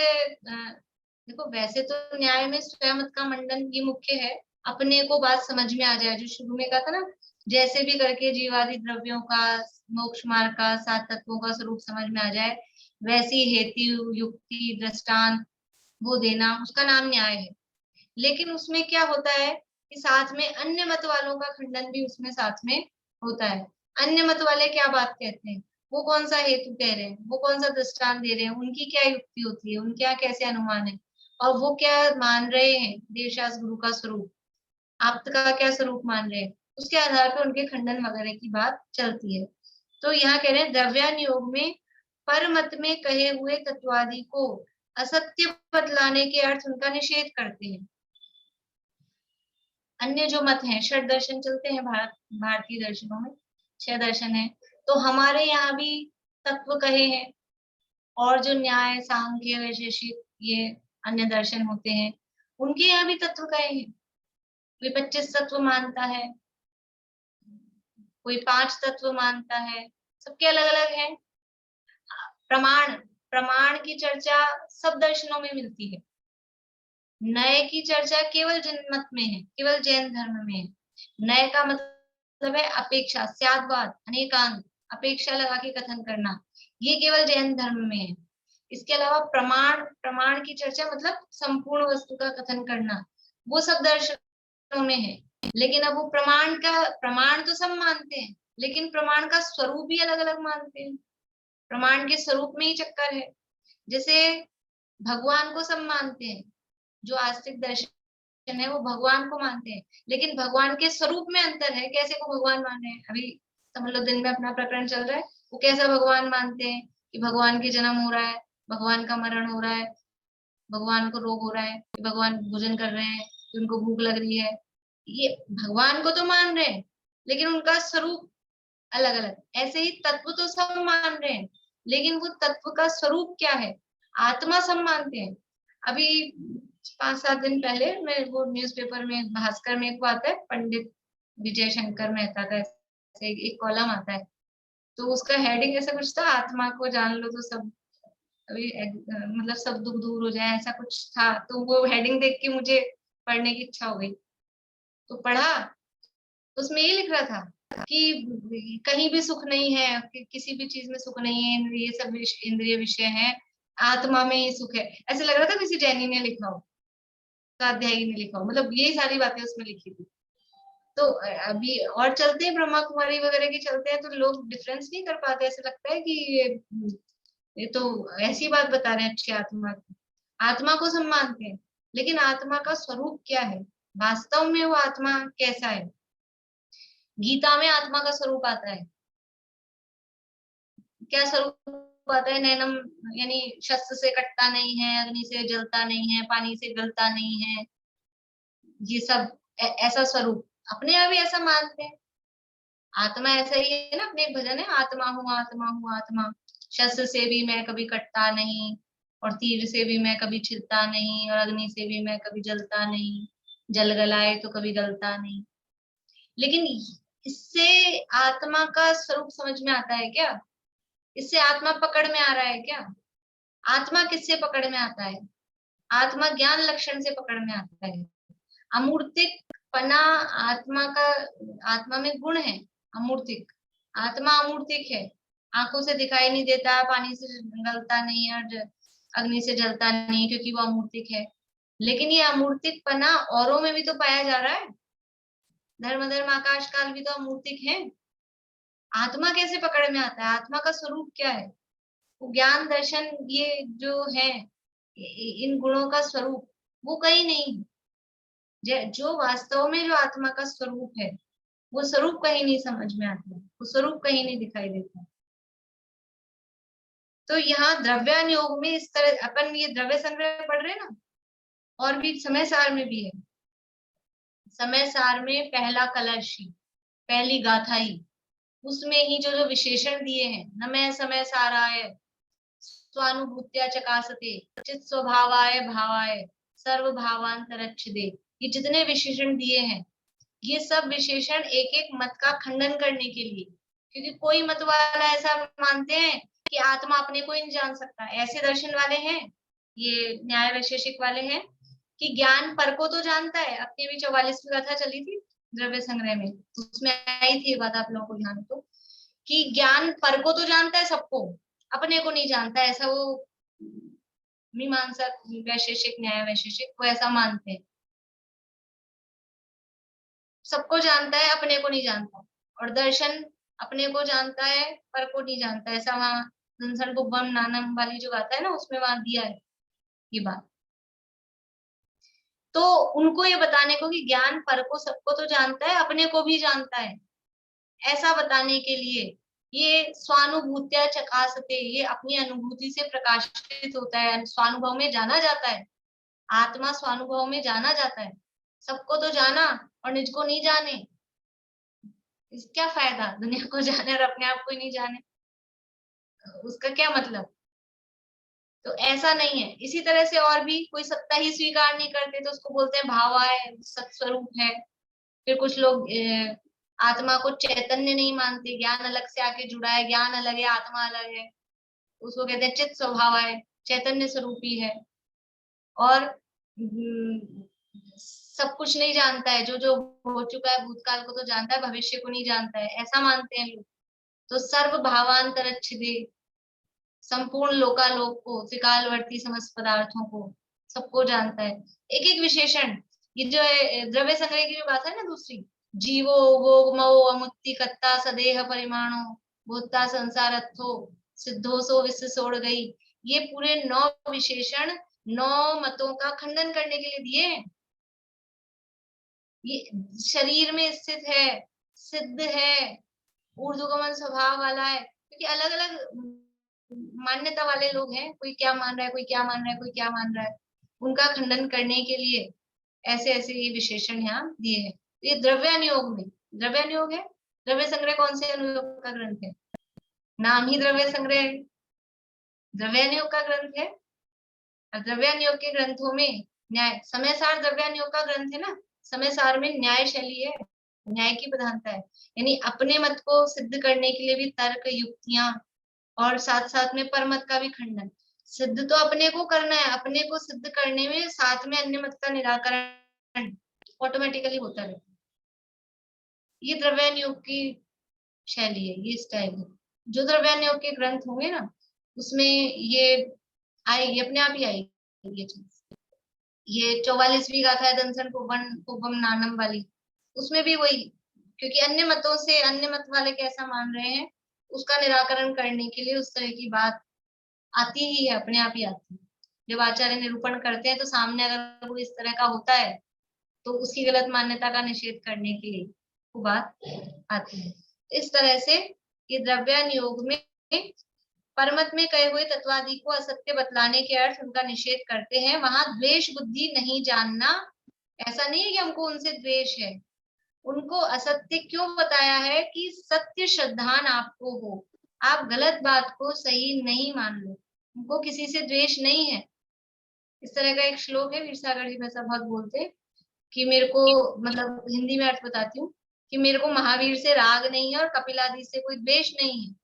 देखो, वैसे तो न्याय में स्वयं का मंडन ये मुख्य है, अपने को बात समझ में आ जाए, जो शुरू में कहा था ना, जैसे भी करके जीवादि द्रव्यों का, मोक्ष मार्ग का, सात तत्वों का स्वरूप समझ में आ जाए, वैसी हेतु युक्ति दृष्टांत वो देना, उसका नाम न्याय है। लेकिन उसमें क्या होता है कि साथ में अन्य मत वालों का खंडन भी उसमें साथ में होता है। अन्य मत वाले क्या बात कहते हैं, वो कौन सा हेतु कह रहे हैं, वो कौन सा दृष्टांत दे रहे हैं, उनकी क्या युक्ति होती है, उनके यहाँ कैसे अनुमान है, और वो क्या मान रहे हैं देवशास्त्र गुरु का स्वरूप, आप्त का क्या स्वरूप मान रहे हैं, उसके आधार पर उनके खंडन वगैरह की बात चलती है। तो यहाँ कह रहे हैं द्रव्यान योग में पर मत में कहे हुए तत्वादि को असत्य बतलाने के अर्थ उनका निषेध करते हैं। अन्य जो मत हैं, षड दर्शन चलते हैं भारतीय दर्शनों में 6 दर्शन है, तो हमारे यहाँ भी तत्व कहे हैं, और जो न्याय सांख्य वैशेषिक ये अन्य दर्शन होते हैं, उनके यहाँ भी तत्व कहे हैं। कोई 25 तत्व मानता है, कोई 5 तत्व मानता है, सबके अलग अलग है। प्रमाण प्रमाण की चर्चा सब दर्शनों में मिलती है। नए की चर्चा केवल जैन मत में है, केवल जैन धर्म में है। नए का मतलब है अपेक्षा, स्यादवाद, अनेकांत, अपेक्षा लगा के कथन करना, ये केवल जैन धर्म में है। इसके अलावा प्रमाण की चर्चा मतलब संपूर्ण वस्तु का कथन करना, वो सब दर्शनों में है। लेकिन अब वो प्रमाण तो सब मानते हैं, लेकिन प्रमाण का स्वरूप भी अलग अलग मानते हैं। प्रमाण के स्वरूप में ही चक्कर है। जैसे भगवान को सब मानते हैं, जो आस्तिक दर्शन है वो भगवान को मानते हैं, लेकिन भगवान के स्वरूप में अंतर है, कैसे को भगवान मान रहे हैं। अभी समझ लो दिन में अपना प्रकरण चल रहा है, वो कैसा भगवान मानते हैं कि भगवान के जन्म हो रहा है, भगवान का मरण हो रहा है, भगवान को रोग हो रहा है, भगवान भोजन कर रहे हैं, उनको भूख लग रही है। ये भगवान को तो मान रहे हैं, लेकिन उनका स्वरूप अलग अलग। ऐसे ही तत्व तो सब मान रहे हैं, लेकिन वो तत्व का स्वरूप क्या है, आत्मा सब मानते हैं। अभी 5-7 दिन पहले मैं वो न्यूज़पेपर में भास्कर में एक आता है, पंडित विजय शंकर मेहता का ऐसे एक कॉलम आता है, तो उसका हेडिंग ऐसा कुछ था, आत्मा को जान लो तो सब अभी मतलब सब दुख दूर हो जाए, ऐसा कुछ था। तो वो हेडिंग देख के मुझे पढ़ने की इच्छा हो गई, तो पढ़ा। उसमें ये लिख रहा था कि कहीं भी सुख नहीं है, किसी भी चीज में सुख नहीं है, ये सब इंद्रिय विषय है, आत्मा में ही सुख है। ऐसे लग रहा था किसी जैनी ने लिखा हो, स्वाध्यायी ने लिखा हो, मतलब यही सारी बातें उसमें लिखी थी। तो अभी और चलते हैं, ब्रह्मा कुमारी वगैरह के चलते हैं, तो लोग डिफरेंस नहीं कर पाते, ऐसे लगता है कि ये तो ऐसी बात बता रहे हैं अच्छी आत्मा की। आत्मा को सब मानते हैं, लेकिन आत्मा का स्वरूप क्या है, वास्तव में वो आत्मा कैसा है। गीता में आत्मा का स्वरूप आता है, क्या स्वरूप आता है, नैनम, यानी शस्त्र से कटता नहीं है, अग्नि से जलता नहीं है, पानी से गलता नहीं है, ये सब ऐसा स्वरूप अपने आप ही ऐसा मानते हैं। आत्मा ऐसा ही है ना, अपने एक भजन है, आत्मा हूँ आत्मा हूँ आत्मा, शस्त्र से भी मैं कभी कटता नहीं, और तीर से भी मैं कभी छिलता नहीं, और अग्नि से भी मैं कभी जलता नहीं, जल गलाए तो कभी गलता नहीं। लेकिन इससे आत्मा का स्वरूप समझ में आता है क्या, इससे आत्मा पकड़ में आ रहा है क्या। आत्मा किससे पकड़ में आता है, आत्मा ज्ञान लक्षण से पकड़ में आता है। अमूर्तिक पना आत्मा का, आत्मा में गुण है अमूर्तिक, आत्मा अमूर्तिक है, आंखों से दिखाई नहीं देता, पानी से गलता नहीं और अग्नि से जलता नहीं, क्योंकि वो अमूर्तिक है। लेकिन ये अमूर्तिक पना औरों में भी तो पाया जा रहा है, धर्म धर्म आकाश काल भी तो अमूर्तिक है। आत्मा कैसे पकड़ में आता है, आत्मा का स्वरूप क्या है, ज्ञान दर्शन ये जो है, इन गुणों का स्वरूप वो कहीं नहीं। जो वास्तव में जो आत्मा का स्वरूप है, वो स्वरूप कहीं नहीं समझ में आता, वो स्वरूप कहीं नहीं दिखाई देता। तो यहाँ द्रव्यान योग में इस तरह अपन ये द्रव्य संग्रह पढ़ रहे हैं ना, और भी समय सार में भी है। समय सार में पहला कलश ही, पहली गाथा ही, उसमें ही जो जो विशेषण दिए हैं, न मैं समय साराय स्वानुभूत्या चकासते चित स्वभावाय भावाय सर्व भावांतरच्छिदे, ये जितने विशेषण दिए हैं, ये सब विशेषण एक एक मत का खंडन करने के लिए, क्योंकि कोई मत वाला ऐसा मानते हैं कि आत्मा अपने को ही नहीं जान सकता, ऐसे दर्शन वाले हैं, ये न्याय वैशेषिक वाले हैं कि ज्ञान पर को तो जानता है। अपनी भी 44वीं कथा चली थी द्रव्य संग्रह में, उसमें आई थी ये बात, आप लोगों को ध्यान तो, कि ज्ञान पर को तो जानता है सबको, अपने को नहीं जानता, ऐसा वो मीमांसक वैशेषिक न्याय वैशेषिक वो ऐसा मानते हैं, सबको जानता है अपने को नहीं जानता, और दर्शन अपने को जानता है पर को नहीं जानता, ऐसा वहां दंसन बुब्बम नानम वाली जो गाता है ना, उसमें वहां दिया है ये बात। तो उनको ये बताने को कि ज्ञान पर को सबको तो जानता है, अपने को भी जानता है, ऐसा बताने के लिए ये स्वानुभूत्या चकासते, ये अपनी अनुभूति से प्रकाशित होता है, स्वानुभव में जाना जाता है, आत्मा स्वानुभव में जाना जाता है। सबको तो जाना और निज को नहीं जाने, इस क्या फायदा, दुनिया को जाने और अपने आप को ही नहीं जाने, उसका क्या मतलब। तो ऐसा नहीं है। इसी तरह से और भी कोई सत्ता ही स्वीकार नहीं करते तो उसको बोलते हैं भावा है, सत्स्वरूप है। फिर कुछ लोग आत्मा को चैतन्य नहीं मानते, ज्ञान अलग से आके जुड़ा है, ज्ञान अलग है आत्मा अलग है, उसको कहते हैं चित्त स्वभाव है, चैतन्य स्वरूपी है, और सब कुछ नहीं जानता है, जो जो हो चुका है भूतकाल को तो जानता है, भविष्य को नहीं जानता है, ऐसा मानते हैं लोग। तो सर्व भावांतरच्छिदे, संपूर्ण लोकालोक को, त्रिकालवर्ती समस्त पदार्थों को, सबको जानता है। एक एक विशेषण, ये जो है द्रव्य संग्रह की जो बात है ना दूसरी, जीवो वो मो अमुक्ति कत्ता सदेह परिमाणो भूता संसारत्थो सिद्धो सो विश्व सोड़ गई, ये पूरे 9 विशेषण 9 मतों का खंडन करने के लिए दिए हैं। ये शरीर में स्थित है, सिद्ध है, ऊर्ध्वगमन स्वभाव वाला है, क्योंकि अलग अलग मान्यता वाले लोग हैं, कोई क्या मान रहा है, कोई क्या मान रहा है, कोई क्या मान रहा है, उनका खंडन करने के लिए ऐसे ऐसे ये विशेषण यहाँ दिए हैं। ये द्रव्यानुयोग में, द्रव्यानुयोग है, द्रव्य संग्रह कौन से अनुयोग का ग्रंथ है, नाम ही द्रव्य संग्रह है, द्रव्यानुयोग का ग्रंथ है। और द्रव्यानुयोग के ग्रंथों में न्याय समय सार द्रव्यानुयोग का ग्रंथ है ना, समय सार में न्याय शैली है, न्याय की प्रधानता है, यानी अपने मत को सिद्ध करने के लिए भी तर्क युक्तियां, और साथ साथ में परमत का भी खंडन। सिद्ध तो अपने को करना है, अपने को सिद्ध करने में साथ में अन्य मत का निराकरण ऑटोमेटिकली होता रहता है। ये द्रव्यानुयोग की शैली है, ये स्टाइल है। जो द्रव्यानुयोग के ग्रंथ होंगे ना, उसमें ये आएगी, अपने आप ही आएगी ये चीज। ये 44वीं गाथा है दंसन कुबम नानम वाली, उसमें भी वही, क्योंकि अन्य मतों से अन्य मत वाले कैसा मान रहे हैं उसका निराकरण करने के लिए उस तरह की बात आती ही है, अपने आप ही आती है। जब आचार्य निरूपण करते हैं तो सामने अगर वो इस तरह का होता है तो उसकी गलत मान्यता का निषेध करने के लिए वो बात आती है। इस तरह से ये द्रव्यानुयोग में परमत में कहे हुए तत्वादि को असत्य बतलाने के अर्थ उनका निषेध करते हैं। वहां द्वेष बुद्धि नहीं जानना, ऐसा नहीं है कि हमको उनसे द्वेष है, उनको असत्य क्यों बताया है कि सत्य श्रद्धान आपको हो, आप गलत बात को सही नहीं मान लो, उनको किसी से द्वेष नहीं है। इस तरह का एक श्लोक है, वीरसागर जी वैसा बहुत बोलते हैं कि मेरे को, मतलब हिंदी में अर्थ बताती हूँ, कि मेरे को महावीर से राग नहीं है और कपिलादि से कोई द्वेष नहीं है,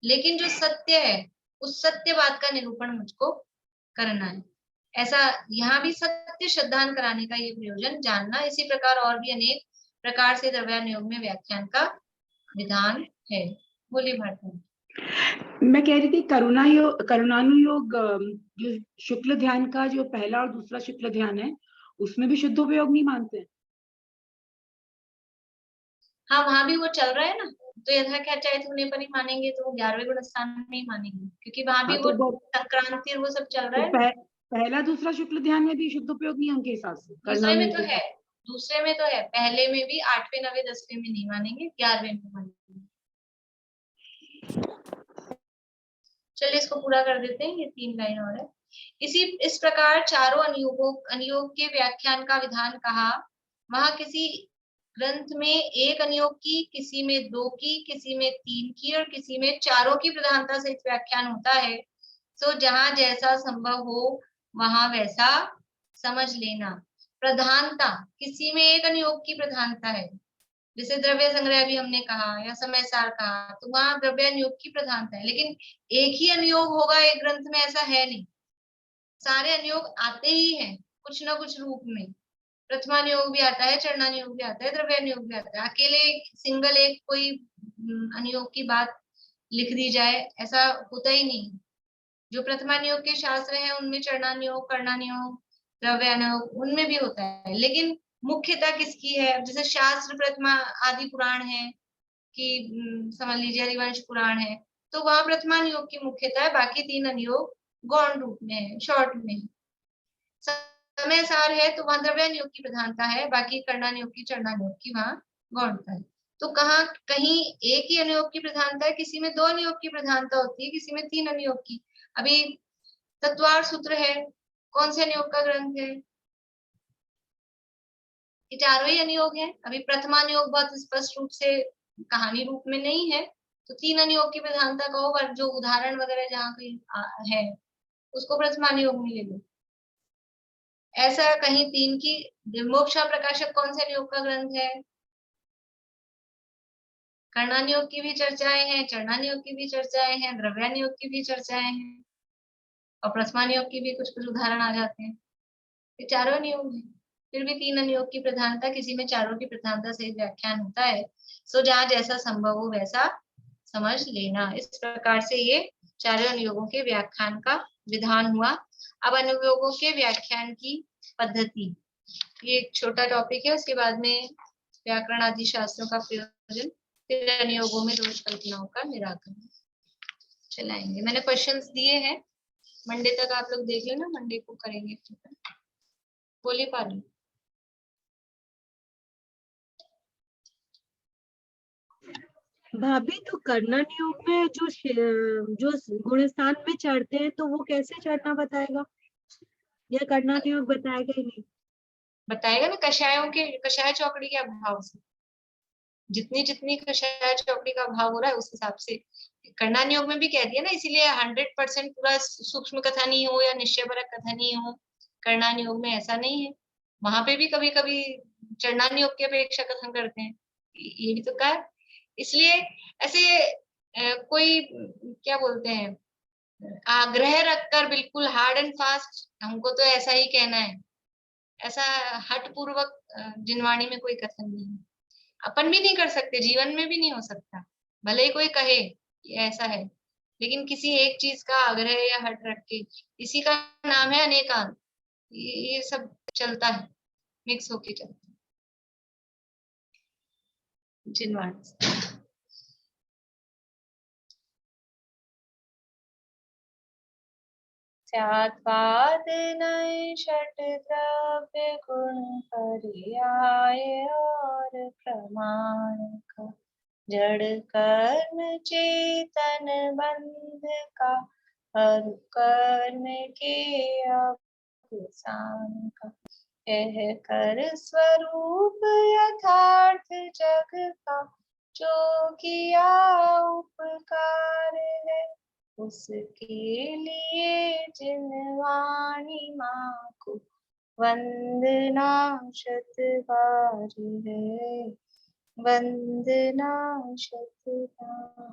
लेकिन जो सत्य है उस सत्य बात का निरूपण मुझको करना है। ऐसा यहाँ भी सत्य श्रद्धान कराने का ये प्रयोजन जानना। इसी प्रकार और भी अनेक प्रकार से द्रव्यानुयोग में व्याख्यान का विधान है। बोलिए भारती। मैं कह रही थी करुणानुयोग, जो शुक्ल ध्यान का जो पहला और दूसरा शुक्ल ध्यान है उसमें भी शुद्धोपयोग नहीं मानते। हाँ, वहां भी वो चल रहा है ना, तो यथा क्या चाहे होने पर ही मानेंगे, तो 11वें गुण स्थान में ही मानेंगे, क्योंकि वहां भी हाँ, वो तो संक्रांति और वो सब चल रहा तो है ना। पहला दूसरा शुक्ल ध्यान में भी शुद्धोपयोग नहीं है उनके हिसाब से, दूसरे में तो करुणानुयोग। है, दूसरे में तो है, पहले में भी 8वें 9वें 10वें में नहीं मानेंगे, 11वें में मानेंगे। चलिए इसको पूरा कर देते हैं, ये 3 लाइन और है। इस प्रकार चारों अनुयोग के व्याख्यान का विधान कहा। वहां किसी ग्रंथ में एक अनुयोग की, किसी में 2 की, किसी में 3 की और किसी में 4 की प्रधानता से व्याख्यान होता है। तो जहां जैसा संभव हो वहां वैसा समझ लेना। प्रधानता, किसी में एक अनुयोग की प्रधानता है, जैसे द्रव्य संग्रह भी हमने कहा या समय सार कहा, तो वहां द्रव्यान योग की प्रधानता है, लेकिन एक ही अनुयोग होगा एक ग्रंथ में, ऐसा है नहीं। सारे अनुयोग आते ही हैं कुछ ना कुछ रूप में। प्रथमानुयोग भी आता है, चरणानुयोग भी आता है, द्रव्यानुयोग भी आता है। अकेले सिंगल एक कोई अनुयोग की बात लिख दी जाए, ऐसा होता ही नहीं। जो प्रथमानुयोग के शास्त्र हैं उनमें चरणानुयोग, कर्णानुयोग, द्रव्यानुयोग उनमें भी होता है, लेकिन मुख्यता किसकी है? जैसे शास्त्र प्रथमा आदि पुराण है कि समझ लीजिए हरिवंश पुराण है, तो वहां प्रथमानुयोग की मुख्यता है, बाकी तीन अनुयोग गौण रूप में है, शॉर्ट में है। समय सार है तो वहां द्रव्यानुयोग की प्रधानता है, बाकी कर्णानुयोग की, चरणानुयोग की वहां गौणता है। तो कहाँ कहीं एक ही अनुयोग की प्रधानता है, किसी में दो अनुयोग की प्रधानता होती है, किसी में तीन अनुयोग की। अभी तत्वार सूत्र है, कौन से अनुयोग का ग्रंथ है? ये चारों ही अनुयोग है। अभी प्रथमानुयोग बहुत स्पष्ट रूप से कहानी रूप में नहीं है, तो तीन अनुयोग की प्रधानता कहो, पर जो उदाहरण वगैरह जहाँ कहीं है उसको प्रथमानुयोग में ले लो। ऐसा कहीं तीन की मोक्षा प्रकाशक कौन से अनुयोग का ग्रंथ है? कर्णानुयोग की भी चर्चाएं हैं, चरणानुयोग की भी चर्चाएं हैं, द्रव्यानुयोग की भी चर्चाएं हैं, और प्रथमानुयोग की भी कुछ कुछ उदाहरण आ जाते हैं। ये चारों अनुयोग हैं, फिर भी तीन अनुयोग की प्रधानता, किसी में चारों की प्रधानता से व्याख्यान होता है। सो जहाँ जैसा संभव हो वैसा समझ लेना। इस प्रकार से ये चारों अनुयोगों के व्याख्यान का विधान हुआ। अब अनुयोगों के व्याख्यान की पद्धति, ये एक छोटा टॉपिक है, उसके बाद में व्याकरण आदि शास्त्रों का प्रयोजन, फिर अनुयोगों में दोष कल्पनाओं का निराकरण चलाएंगे। मैंने क्वेश्चंस दिए हैं, मंडे तक आप लोग देख लेना, मंडे को करेंगे। बोलिए पाली। भाभी, तो कर्णानुयोग में जो गुणस्थान में चढ़ते हैं तो वो कैसे चढ़ना बताएगा, या कर्णानुयोग बताएगा ही नहीं? बताएगा ना, कषायों के, कषाय चौकड़ी के अभाव से, जितनी जितनी कषाय चौकड़ी का अभाव हो रहा है उस हिसाब से। कर्णानुयोग में भी कह दिया ना, इसीलिए 100% पूरा सूक्ष्म कथा नहीं हो या निश्चयपरक कथा नहीं हो, कर्णानुयोग में ऐसा नहीं है। वहां पे भी कभी कभी चरणानुयोग की अपेक्षा कथन करते हैं, ये भी तो कहा। इसलिए ऐसे कोई क्या बोलते हैं, आग्रह रखकर बिल्कुल हार्ड एंड फास्ट हमको तो ऐसा ही कहना है, ऐसा हट पूर्वक जिनवाणी में कोई कथन नहीं है। अपन भी नहीं कर सकते, जीवन में भी नहीं हो सकता, भले ही कोई कहे ये ऐसा है, लेकिन किसी एक चीज का आग्रह या हट रख के, इसी का नाम है अनेकांत। ये सब चलता है, मिक्स होके चलता है जिनवाणी। स्यात्पाद नए षट द्रव्य गुण पर्याय और प्रमाण का, जड़ कर्म चेतन बंध का, हर कर्म के अवसान का, कह कर स्वरूप यथार्थ जग का, जो किया उपकार है उसके लिए जिनवाणी माँ को वंदना शत बार है, वंदना शत बार।